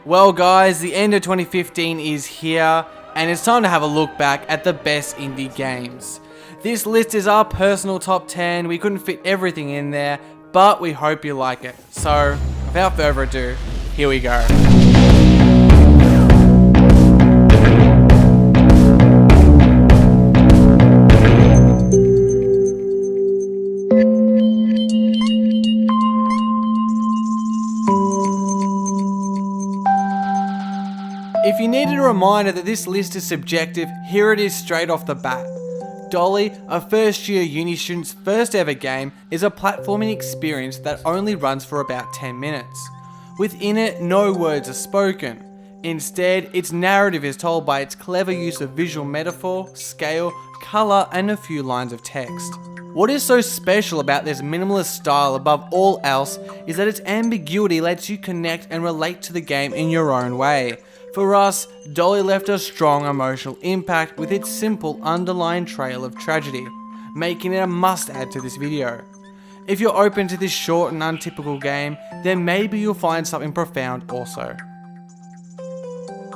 Well guys, the end of 2015 is here, and it's time to have a look back at the best indie games. This list is our personal top 10, we couldn't fit everything in there, but we hope you like it. So, without further ado, here we go. If you needed a reminder that this list is subjective, here it is straight off the bat. Dolly, a first year uni student's first ever game, is a platforming experience that only runs for about 10 minutes. Within it, no words are spoken. Instead, its narrative is told by its clever use of visual metaphor, scale, colour, and a few lines of text. What is so special about this minimalist style above all else is that its ambiguity lets you connect and relate to the game in your own way. For us, Dolly left a strong emotional impact with its simple underlying trail of tragedy, making it a must-add to this video. If you're open to this short and untypical game, then maybe you'll find something profound also.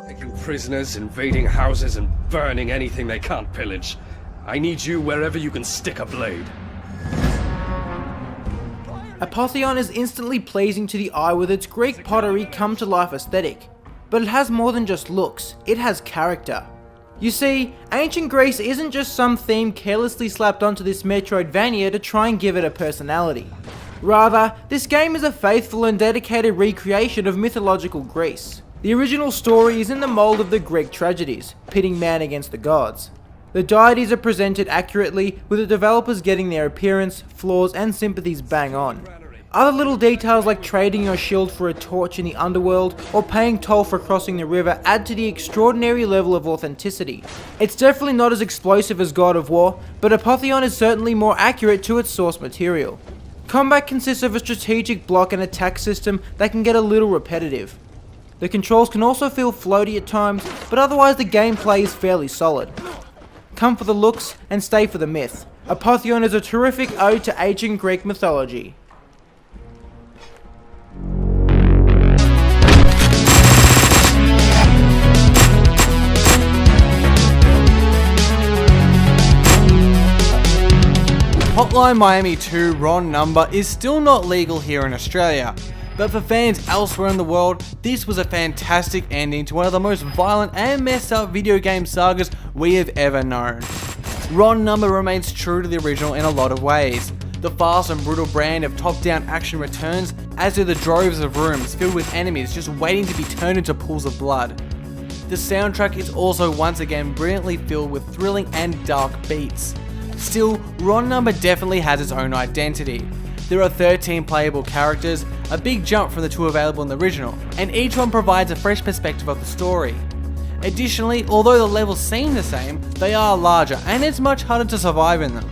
Taking prisoners, invading houses, and burning anything they can't pillage. I need you wherever you can stick a blade. Apotheon is instantly pleasing to the eye with its Greek pottery come-to-life aesthetic. But it has more than just looks, it has character. You see, ancient Greece isn't just some theme carelessly slapped onto this Metroidvania to try and give it a personality. Rather, this game is a faithful and dedicated recreation of mythological Greece. The original story is in the mold of the Greek tragedies, pitting man against the gods. The deities are presented accurately, with the developers getting their appearance, flaws, and sympathies bang on. Other little details like trading your shield for a torch in the underworld or paying toll for crossing the river add to the extraordinary level of authenticity. It's definitely not as explosive as God of War, but Apotheon is certainly more accurate to its source material. Combat consists of a strategic block and attack system that can get a little repetitive. The controls can also feel floaty at times, but otherwise the gameplay is fairly solid. Come for the looks and stay for the myth. Apotheon is a terrific ode to ancient Greek mythology. Hotline Miami 2 Raw Number is still not legal here in Australia, but for fans elsewhere in the world, this was a fantastic ending to one of the most violent and messed up video game sagas we have ever known. Raw Number remains true to the original in a lot of ways. The fast and brutal brand of top-down action returns, as do the droves of rooms filled with enemies just waiting to be turned into pools of blood. The soundtrack is also once again brilliantly filled with thrilling and dark beats. Still, Raw Number definitely has its own identity. There are 13 playable characters, a big jump from the 2 available in the original, and each one provides a fresh perspective of the story. Additionally, although the levels seem the same, they are larger and it's much harder to survive in them.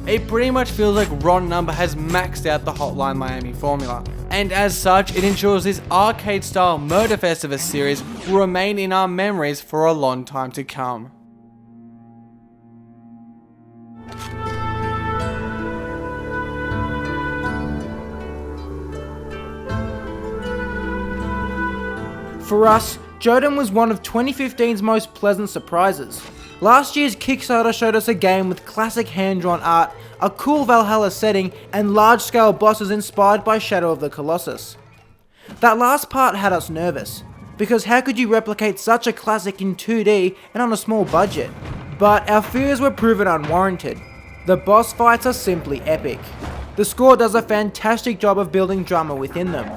It pretty much feels like Raw Number has maxed out the Hotline Miami formula, and as such, it ensures this arcade-style Murder Festivus series will remain in our memories for a long time to come. For us, Jotun was one of 2015's most pleasant surprises. Last year's Kickstarter showed us a game with classic hand-drawn art, a cool Valhalla setting, and large-scale bosses inspired by Shadow of the Colossus. That last part had us nervous, because how could you replicate such a classic in 2D and on a small budget? But our fears were proven unwarranted. The boss fights are simply epic. The score does a fantastic job of building drama within them.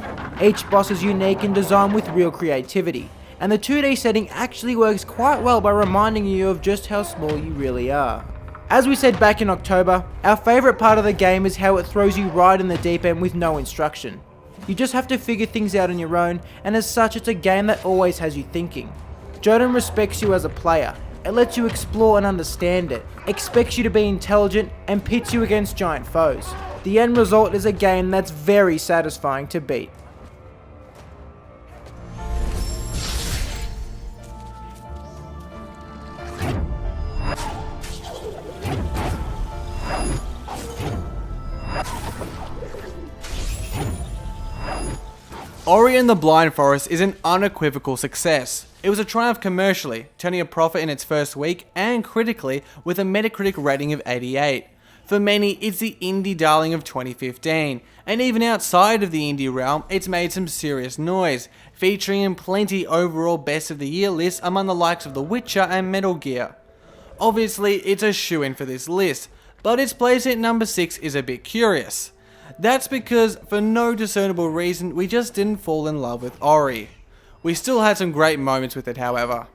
Each boss is unique in design with real creativity, and the 2D setting actually works quite well by reminding you of just how small you really are. As we said back in October, our favourite part of the game is how it throws you right in the deep end with no instruction. You just have to figure things out on your own, and as such it's a game that always has you thinking. Jotun respects you as a player. It lets you explore and understand it, expects you to be intelligent, and pits you against giant foes. The end result is a game that's very satisfying to beat. Ori and the Blind Forest is an unequivocal success. It was a triumph commercially, turning a profit in its first week, and critically with a Metacritic rating of 88. For many, it's the indie darling of 2015, and even outside of the indie realm, it's made some serious noise, featuring in plenty overall best of the year lists among the likes of The Witcher and Metal Gear. Obviously, it's a shoo-in for this list, but its place at number 6 is a bit curious. That's because, for no discernible reason, we just didn't fall in love with Ori. We still had some great moments with it, however.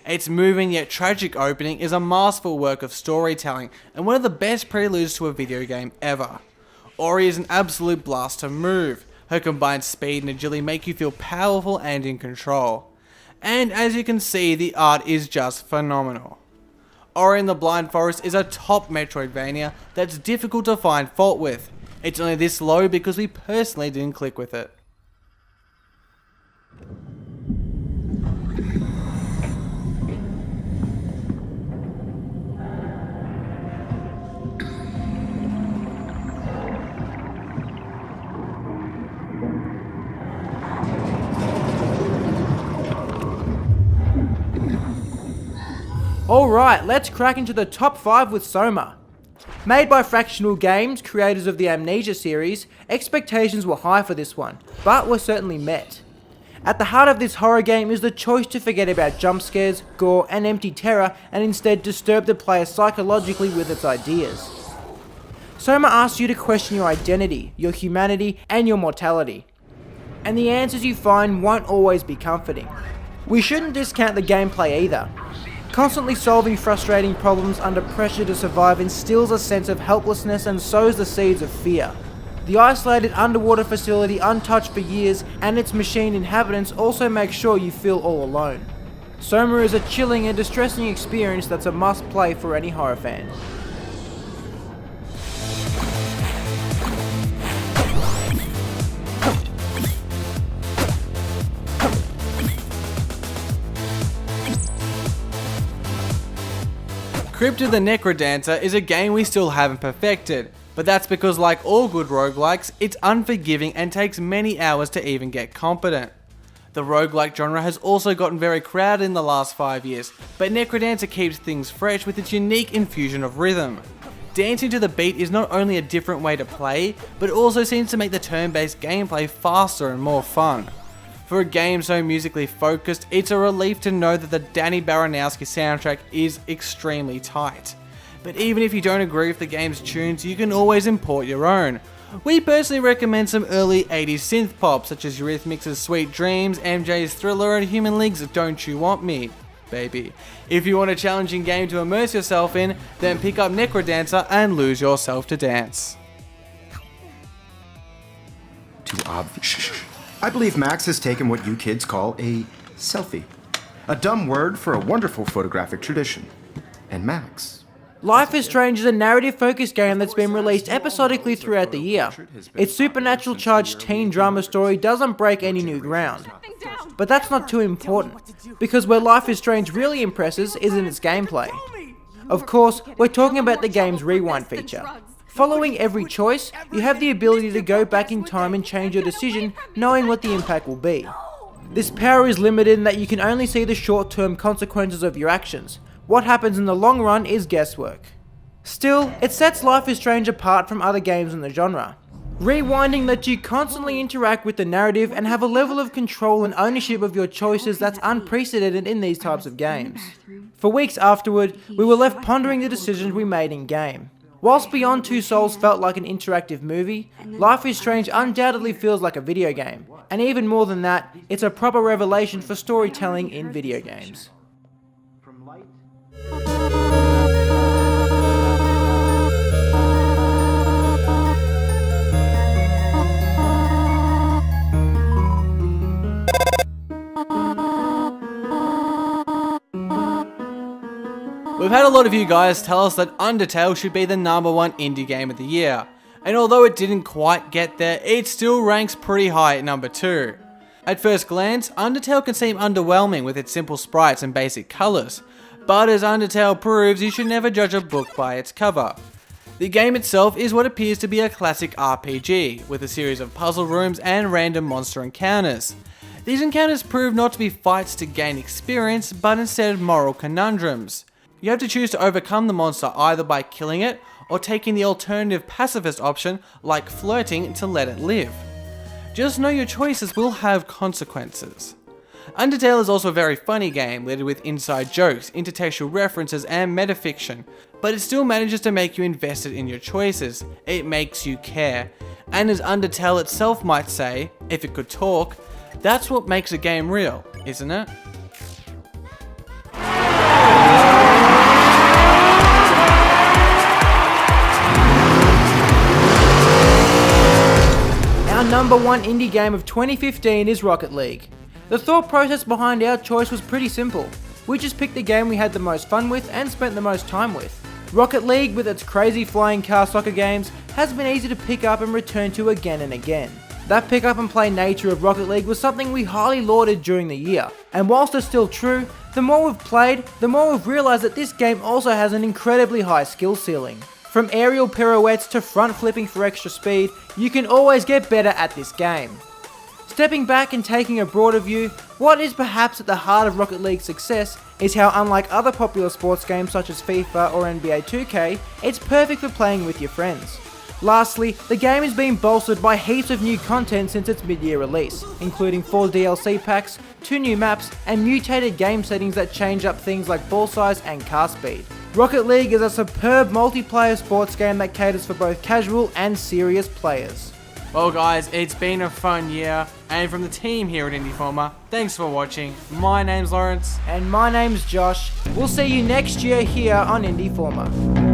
Its moving yet tragic opening is a masterful work of storytelling and one of the best preludes to a video game ever. Ori is an absolute blast to move. Her combined speed and agility make you feel powerful and in control. And as you can see, the art is just phenomenal. Ori and the Blind Forest is a top Metroidvania that's difficult to find fault with. It's only this low because we personally didn't click with it. Alright, let's crack into the top 5 with Soma. Made by Fractional Games, creators of the Amnesia series, expectations were high for this one, but were certainly met. At the heart of this horror game is the choice to forget about jump scares, gore, and empty terror, and instead disturb the player psychologically with its ideas. Soma asks you to question your identity, your humanity, and your mortality. And the answers you find won't always be comforting. We shouldn't discount the gameplay either. Constantly solving frustrating problems under pressure to survive instills a sense of helplessness and sows the seeds of fear. The isolated underwater facility untouched for years and its machine inhabitants also make sure you feel all alone. Soma is a chilling and distressing experience that's a must play for any horror fan. Crypt of the Necrodancer is a game we still haven't perfected, but that's because like all good roguelikes, it's unforgiving and takes many hours to even get competent. The roguelike genre has also gotten very crowded in the last 5 years, but Necrodancer keeps things fresh with its unique infusion of rhythm. Dancing to the beat is not only a different way to play, but also seems to make the turn-based gameplay faster and more fun. For a game so musically focused, it's a relief to know that the Danny Baranowski soundtrack is extremely tight. But even if you don't agree with the game's tunes, you can always import your own. We personally recommend some early 80s synth pop, such as Eurythmics' Sweet Dreams, MJ's Thriller, and Human League's Don't You Want Me, baby. If you want a challenging game to immerse yourself in, then pick up Necrodancer and lose yourself to dance. Too obvious. I believe Max has taken what you kids call a selfie. A dumb word for a wonderful photographic tradition. And Max. Life is Strange is a narrative-focused game that's been released episodically throughout the year. Its supernatural-charged teen drama story doesn't break any new ground. But that's not too important, because where Life is Strange really impresses is in its gameplay. Of course, we're talking about the game's rewind feature. Following every choice, you have the ability to go back in time and change your decision, knowing what the impact will be. This power is limited in that you can only see the short-term consequences of your actions. What happens in the long run is guesswork. Still, it sets Life is Strange apart from other games in the genre. Rewinding lets you constantly interact with the narrative and have a level of control and ownership of your choices that's unprecedented in these types of games. For weeks afterward, we were left pondering the decisions we made in-game. Whilst Beyond Two Souls felt like an interactive movie, Life is Strange undoubtedly feels like a video game. And even more than that, it's a proper revelation for storytelling in video games. We've had a lot of you guys tell us that Undertale should be the #1 indie game of the year, and although it didn't quite get there, it still ranks pretty high at number 2. At first glance, Undertale can seem underwhelming with its simple sprites and basic colours, but as Undertale proves, you should never judge a book by its cover. The game itself is what appears to be a classic RPG, with a series of puzzle rooms and random monster encounters. These encounters prove not to be fights to gain experience, but instead moral conundrums. You have to choose to overcome the monster either by killing it, or taking the alternative pacifist option, like flirting, to let it live. Just know your choices will have consequences. Undertale is also a very funny game, littered with inside jokes, intertextual references, and metafiction, but it still manages to make you invested in your choices. It makes you care. And as Undertale itself might say, if it could talk, that's what makes a game real, isn't it? Our number one indie game of 2015 is Rocket League. The thought process behind our choice was pretty simple. We just picked the game we had the most fun with and spent the most time with. Rocket League, with its crazy flying car soccer games, has been easy to pick up and return to again and again. That pick up and play nature of Rocket League was something we highly lauded during the year. And whilst it's still true, the more we've played, the more we've realised that this game also has an incredibly high skill ceiling. From aerial pirouettes to front flipping for extra speed, you can always get better at this game. Stepping back and taking a broader view, what is perhaps at the heart of Rocket League's success is how, unlike other popular sports games such as FIFA or NBA 2K, it's perfect for playing with your friends. Lastly, the game has been bolstered by heaps of new content since its mid-year release, including 4 DLC packs, 2 new maps, and mutated game settings that change up things like ball size and car speed. Rocket League is a superb multiplayer sports game that caters for both casual and serious players. Well guys, it's been a fun year, and from the team here at Indieformer, thanks for watching. My name's Lawrence. And my name's Josh. We'll see you next year here on Indieformer.